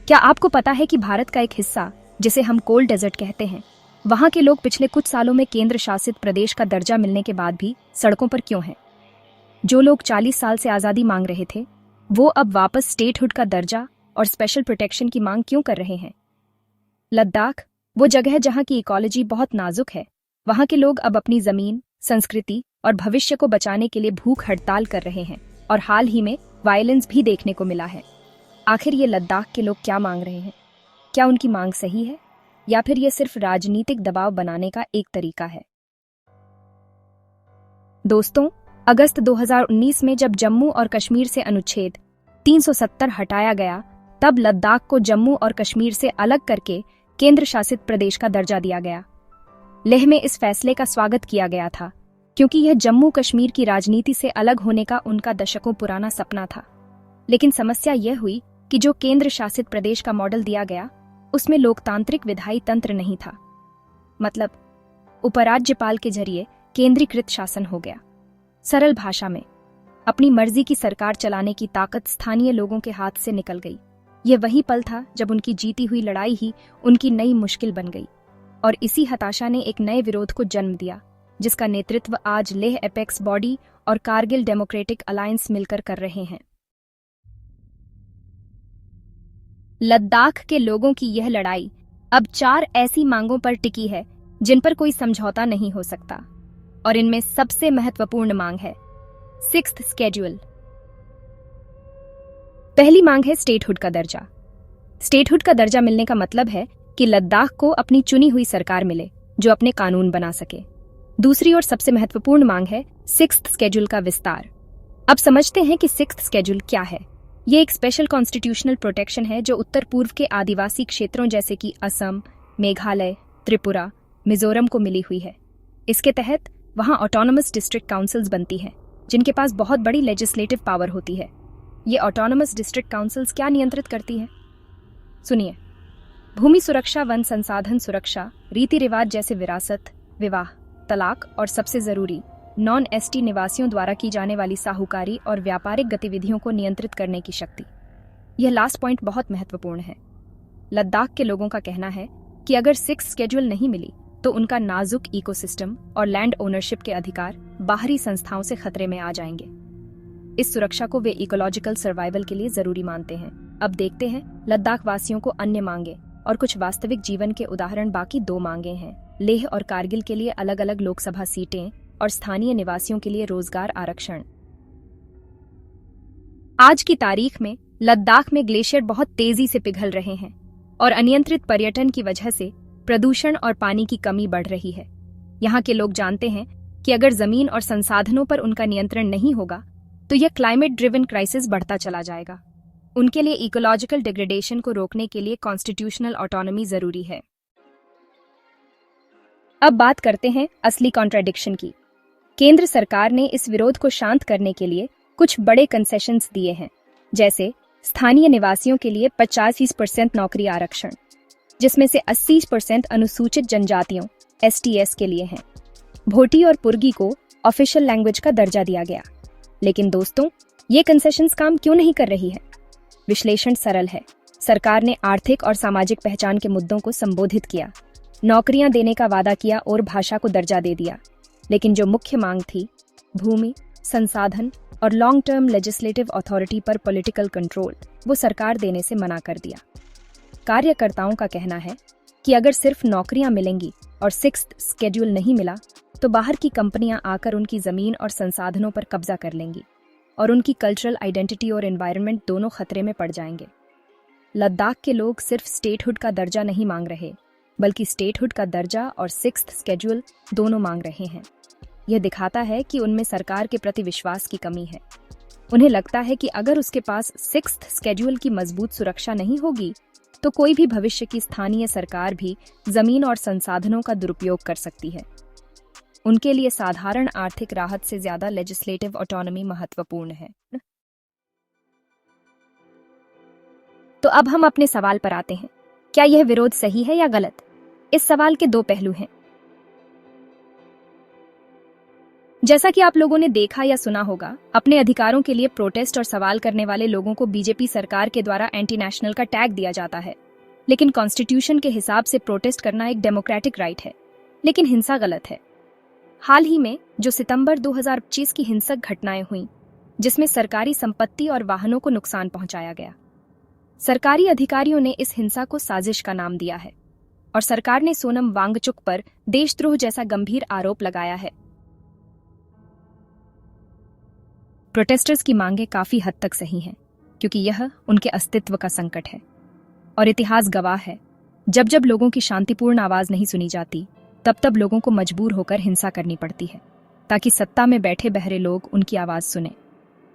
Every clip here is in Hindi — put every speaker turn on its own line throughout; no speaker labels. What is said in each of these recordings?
क्या आपको पता है कि भारत का एक हिस्सा, जिसे हम कोल्ड डेजर्ट कहते हैं, वहां के लोग पिछले कुछ सालों में केंद्र शासित प्रदेश का दर्जा मिलने के बाद भी सड़कों पर क्यों हैं? जो लोग 40 साल से आज़ादी मांग रहे थे, वो अब वापस स्टेटहुड का दर्जा और स्पेशल प्रोटेक्शन की मांग क्यों कर रहे हैं? लद्दाख, वो जगह जहां की इकोलॉजी बहुत नाजुक है, वहां के लोग अब अपनी जमीन, संस्कृति और भविष्य को बचाने के लिए भूख हड़ताल कर रहे हैं और हाल ही में वायलेंस भी देखने को मिला है। आखिर ये लद्दाख के लोग क्या मांग रहे हैं? क्या उनकी मांग सही है या फिर ये सिर्फ राजनीतिक दबाव बनाने का एक तरीका है? दोस्तों, अगस्त 2019 में जब जम्मू और कश्मीर से अनुच्छेद 370 हटाया गया, तब लद्दाख को जम्मू और कश्मीर से अलग करके केंद्र शासित प्रदेश का दर्जा दिया गया। लेह में इस फैसले का स्वागत किया गया था, क्योंकि यह जम्मू कश्मीर की राजनीति से अलग होने का उनका दशकों पुराना सपना था। लेकिन समस्या यह हुई कि जो केंद्र शासित प्रदेश का मॉडल दिया गया, उसमें लोकतांत्रिक विधायी तंत्र नहीं था। मतलब, उपराज्यपाल के जरिए केंद्रीकृत शासन हो गया। सरल भाषा में, अपनी मर्जी की सरकार चलाने की ताकत स्थानीय लोगों के हाथ से निकल गई। यह वही पल था जब उनकी जीती हुई लड़ाई ही उनकी नई मुश्किल बन गई, और इसी हताशा ने एक नए विरोध को जन्म दिया, जिसका नेतृत्व आज लेह एपेक्स बॉडी और कारगिल डेमोक्रेटिक अलायंस मिलकर कर रहे हैं। लद्दाख के लोगों की यह लड़ाई अब 4 ऐसी मांगों पर टिकी है जिन पर कोई समझौता नहीं हो सकता, और इनमें सबसे महत्वपूर्ण मांग है 6th स्केड्यूल। पहली मांग है स्टेटहुड का दर्जा। स्टेटहुड का दर्जा मिलने का मतलब है कि लद्दाख को अपनी चुनी हुई सरकार मिले जो अपने कानून बना सके। दूसरी और सबसे महत्वपूर्ण मांग है 6th स्केड्यूल का विस्तार। अब समझते हैं कि 6th स्केड्यूल क्या है। ये एक स्पेशल कॉन्स्टिट्यूशनल प्रोटेक्शन है जो उत्तर पूर्व के आदिवासी क्षेत्रों जैसे कि असम, मेघालय, त्रिपुरा, मिजोरम को मिली हुई है। इसके तहत वहां ऑटोनमस डिस्ट्रिक्ट काउंसिल्स बनती हैं, जिनके पास बहुत बड़ी लेजिस्लेटिव पावर होती है। ये ऑटोनमस डिस्ट्रिक्ट काउंसिल्स क्या नियंत्रित करती हैं? सुनिए, भूमि सुरक्षा, वन संसाधन सुरक्षा, रीति रिवाज जैसे विरासत, विवाह, तलाक और सबसे जरूरी नॉन एसटी निवासियों द्वारा की जाने वाली साहूकारी और व्यापारिक गतिविधियों को नियंत्रित करने की शक्ति। यह लास्ट पॉइंट बहुत महत्वपूर्ण है। लद्दाख के लोगों का कहना है कि अगर 6th स्केड्यूल नहीं मिली तो उनका नाजुक इकोसिस्टम और लैंड ओनरशिप के अधिकार बाहरी संस्थाओं से खतरे में आ जाएंगे। इस सुरक्षा को वे इकोलॉजिकल सर्वाइवल के लिए जरूरी मानते हैं। अब देखते हैं लद्दाख वासियों को अन्य मांगे और कुछ वास्तविक जीवन के उदाहरण। बाकी 2 मांगे हैं लेह और कारगिल के लिए अलग अलग लोकसभा सीटें और स्थानीय निवासियों के लिए रोजगार आरक्षण। आज की तारीख में लद्दाख में ग्लेशियर बहुत तेजी से पिघल रहे हैं और अनियंत्रित पर्यटन की वजह से प्रदूषण और पानी की कमी बढ़ रही है। यहाँ के लोग जानते हैं कि अगर जमीन और संसाधनों पर उनका नियंत्रण नहीं होगा तो यह क्लाइमेट ड्रिवन क्राइसिस बढ़ता चला जाएगा। उनके लिए इकोलॉजिकल डिग्रेडेशन को रोकने के लिए कॉन्स्टिट्यूशनल ऑटोनॉमी जरूरी है। अब बात करते हैं असली कॉन्ट्राडिक्शन की। केंद्र सरकार ने इस विरोध को शांत करने के लिए कुछ बड़े कंसेशंस दिए हैं, जैसे स्थानीय निवासियों के लिए 85% नौकरी आरक्षण, जिसमें से 80% अनुसूचित जनजातियों STS के लिए हैं। भोटी और पुर्गी को ऑफिशियल लैंग्वेज का दर्जा दिया गया। लेकिन दोस्तों, ये कंसेशंस काम क्यों नहीं कर रही है? विश्लेषण सरल है। सरकार ने आर्थिक और सामाजिक पहचान के मुद्दों को संबोधित किया, नौकरियां देने का वादा किया और भाषा को दर्जा दे दिया, लेकिन जो मुख्य मांग थी, भूमि, संसाधन और लॉन्ग टर्म लेजिस्लेटिव अथॉरिटी पर पॉलिटिकल कंट्रोल, वो सरकार देने से मना कर दिया। कार्यकर्ताओं का कहना है कि अगर सिर्फ नौकरियां मिलेंगी और 6th स्केड्यूल नहीं मिला तो बाहर की कंपनियां आकर उनकी जमीन और संसाधनों पर कब्जा कर लेंगी और उनकी कल्चरल आइडेंटिटी और एनवायरनमेंट दोनों खतरे में पड़ जाएंगे। लद्दाख के लोग सिर्फ स्टेटहुड का दर्जा नहीं मांग रहे, बल्कि स्टेटहुड का दर्जा और 6th स्केड्यूल दोनों मांग रहे हैं। यह दिखाता है कि उनमें सरकार के प्रति विश्वास की कमी है। उन्हें लगता है कि अगर उसके पास 6th स्केड्यूल की मजबूत सुरक्षा नहीं होगी तो कोई भी भविष्य की स्थानीय सरकार भी जमीन और संसाधनों का दुरुपयोग कर सकती है। उनके लिए साधारण आर्थिक राहत से ज्यादा लेजिस्लेटिव ऑटोनॉमी महत्वपूर्ण है। तो अब हम अपने सवाल पर आते हैं, क्या यह विरोध सही है या गलत? इस सवाल के 2 पहलू हैं। जैसा कि आप लोगों ने देखा या सुना होगा, अपने अधिकारों के लिए प्रोटेस्ट और सवाल करने वाले लोगों को बीजेपी सरकार के द्वारा एंटी नेशनल का टैग दिया जाता है। लेकिन कॉन्स्टिट्यूशन के हिसाब से प्रोटेस्ट करना एक डेमोक्रेटिक राइट है, लेकिन हिंसा गलत है। हाल ही में जो सितंबर 2025 की हिंसक घटनाएं हुई, जिसमें सरकारी संपत्ति और वाहनों को नुकसान पहुंचाया गया, सरकारी अधिकारियों ने इस हिंसा को साजिश का नाम दिया है और सरकार ने सोनम वांगचुक पर देशद्रोह जैसा गंभीर आरोप लगाया है। प्रोटेस्टर्स की मांगें काफी हद तक सही हैं, क्योंकि यह उनके अस्तित्व का संकट है और इतिहास गवाह है, जब जब लोगों की शांतिपूर्ण आवाज नहीं सुनी जाती, तब तब लोगों को मजबूर होकर हिंसा करनी पड़ती है, ताकि सत्ता में बैठे बहरे लोग उनकी आवाज सुने।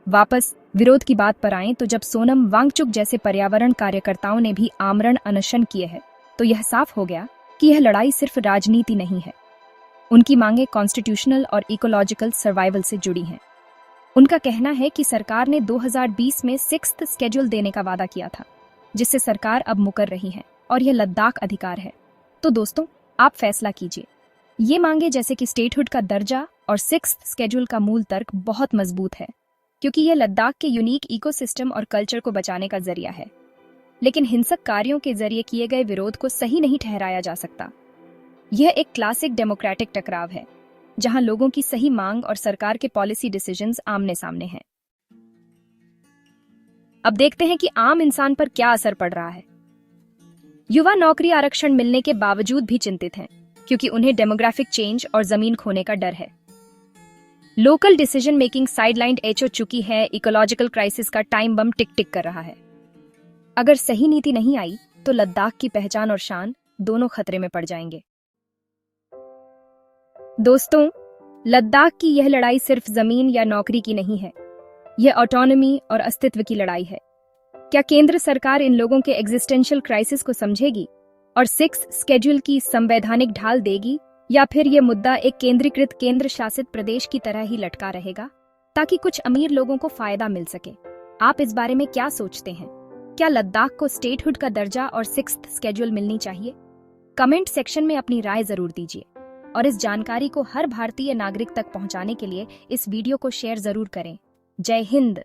वापस विरोध की बात पर आएं तो जब सोनम वांगचुक जैसे पर्यावरण कार्यकर्ताओं ने भी आमरण अनशन किए हैं, तो यह साफ हो गया कि यह लड़ाई सिर्फ राजनीति नहीं है। उनकी मांगें कॉन्स्टिट्यूशनल और इकोलॉजिकल सर्वाइवल से जुड़ी हैं। उनका कहना है कि सरकार ने 2020 में 6th स्केड्यूल देने का वादा किया था, जिससे सरकार अब मुकर रही है और यह लद्दाख अधिकार है। तो दोस्तों, आप फैसला कीजिए। ये मांगे जैसे कि स्टेटहुड का दर्जा और 6th स्केड्यूल का मूल तर्क बहुत मजबूत है, क्योंकि यह लद्दाख के यूनिक इकोसिस्टम और कल्चर को बचाने का जरिया है। लेकिन हिंसक कार्यों के जरिए किए गए विरोध को सही नहीं ठहराया जा सकता। यह एक क्लासिक डेमोक्रेटिक टकराव है, जहां लोगों की सही मांग और सरकार के पॉलिसी डिसीजंस आमने सामने हैं। अब देखते हैं कि आम इंसान पर क्या असर पड़ रहा है। युवा नौकरी आरक्षण मिलने के बावजूद भी चिंतित हैं, क्योंकि उन्हें डेमोग्राफिक चेंज और जमीन खोने का डर है। लोकल डिसीजन मेकिंग साइडलाइंड हो चुकी है। इकोलॉजिकल क्राइसिस का टाइम बम टिक टिक कर रहा है। अगर सही नीति नहीं आई तो लद्दाख की पहचान और शान दोनों खतरे में पड़ जाएंगे। दोस्तों, लद्दाख की यह लड़ाई सिर्फ जमीन या नौकरी की नहीं है, यह ऑटोनॉमी और अस्तित्व की लड़ाई है। क्या केंद्र सरकार इन लोगों के एग्जिस्टेंशियल क्राइसिस को समझेगी और 6th स्केड्यूल की संवैधानिक ढाल देगी, या फिर यह मुद्दा एक केंद्रीकृत केंद्र शासित प्रदेश की तरह ही लटका रहेगा, ताकि कुछ अमीर लोगों को फायदा मिल सके? आप इस बारे में क्या सोचते हैं? क्या लद्दाख को स्टेटहुड का दर्जा और 6th स्केड्यूल मिलनी चाहिए? कमेंट सेक्शन में अपनी राय जरूर दीजिए और इस जानकारी को हर भारतीय नागरिक तक पहुंचाने के लिए इस वीडियो को शेयर जरूर करें। जय हिंद।